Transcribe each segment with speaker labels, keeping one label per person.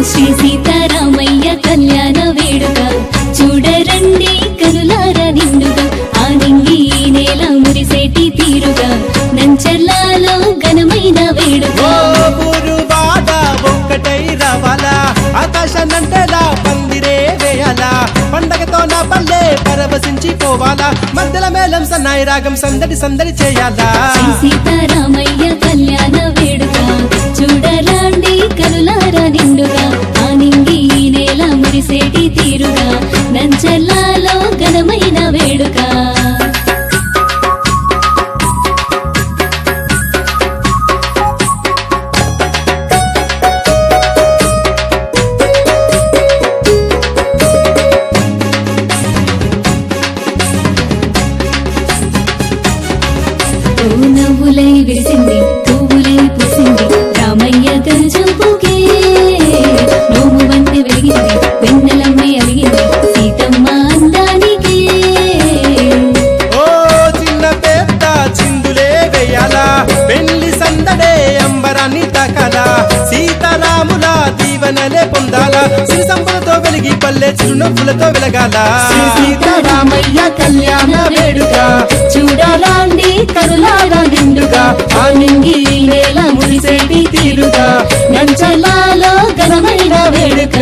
Speaker 1: శ్రీ సీతారామయ్య కళ్యాణ వేడుక చూడరండి కనులార నిండుగా ఆనింగి నేల మురిసేటి తీరుగా నంచర్లలో ఘనమైన వేడుక
Speaker 2: ఒక్కటై రావాలా ఆకాశాన్నంటేలా పందిరే వేయాలా పండగతో నా పల్లె పరవశించి పోవాలా మధ్యల మేళం సన్నాయి రాగం సందడి సందడి చేయాలా
Speaker 1: శ్రీ సీతారామయ్య కళ్యాణ వేడుక చూడరాండి కనులార నిండుగా ఆనింగి నేల మురిసేటి తీరుగా నంచర్లలో ఘనమైన వేడుక నవ్వులై విరిసింది పువ్వులై పూసింది రామయ్య గరుజంపుకే నోము వంటి వెలిగింది వెన్నెలమ్మే అలిగింది సీతమ్మ అందానికి
Speaker 2: ఓ చిన్న పెద్ద చిందులే వేయాలా పెళ్లి సందడే అంబరాన్ని తాకాలా సీతారాముల దీవెనలే పొందాలా శ్రీ సంపదతో వెలిగి పల్లె చిరునవ్వులతో వెలగాల
Speaker 1: సీతారామయ్య కళ్యాణ వేడుక చూడాలండి కరులారా నిండుగా ఆనింగి నేల మురిసేటి తీరుగా నంచలాలో ఘనమైన వేడుక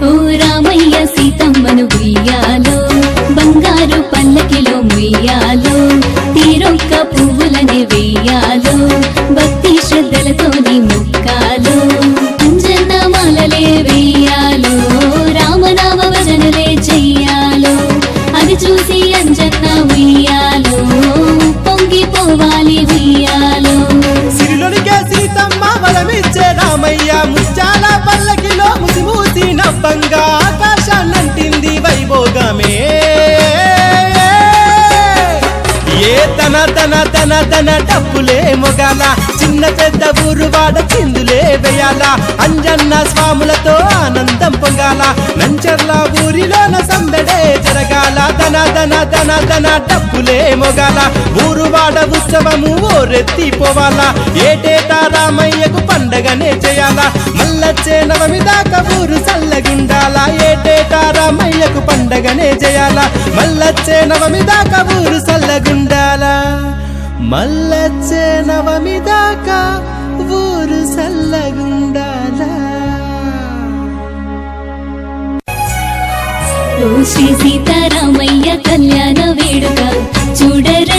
Speaker 1: ఓ రామయ్య సీతమ్మను ఉయ్యాలో బంగారు పల్లకిలో ముయ్యాలో తీరొక్క పువ్వులని వెయ్యాలో భక్తి శ్రద్ధలతోని ముక్కాలో అంజన్న మాలలే వెయ్యాలో రామనామ వచనలే చెయ్యాలో అది చూసి అంజన్న ఉయ్యాలో పొంగిపోవాలి ఉయ్యాలో
Speaker 2: సిరిలోనికే సీతమ్మ వలమిచ్చే రామయ్య ముత్యాల పల్లకిలో ముసి నవ్వంగా ఆకాశాన్నంటింది వైభోగమే ఏ తన డప్పులే మొగాల చిన్న పెద్ద ఊరు వాడ చిందులే వేయాల అంజన్న స్వాములతో ఆనందం పొంగాల నంచర్ల ఊరిలోన సందడే జరగాల తన డప్పులే మొగాల ఊరు వాడ ఉత్సవము ఓరెత్తి పోవాలా ఏటేటా రామయ్యకు పండగనే చేయాలా మల్లచ్చే నవమి దాకా ఊరు సల్లగుండాలా ఏటేటా రామయ్యకు పండగనే చేయాలా మల్లచ్చే నవమి దాకా ఊరు సల్లగుండాలా మల్లచ్చే నవమి దాకా ఊరు సల్లగుండాలా
Speaker 1: శ్రీ సీతారామయ్య కళ్యాణ వేడుక చూడరా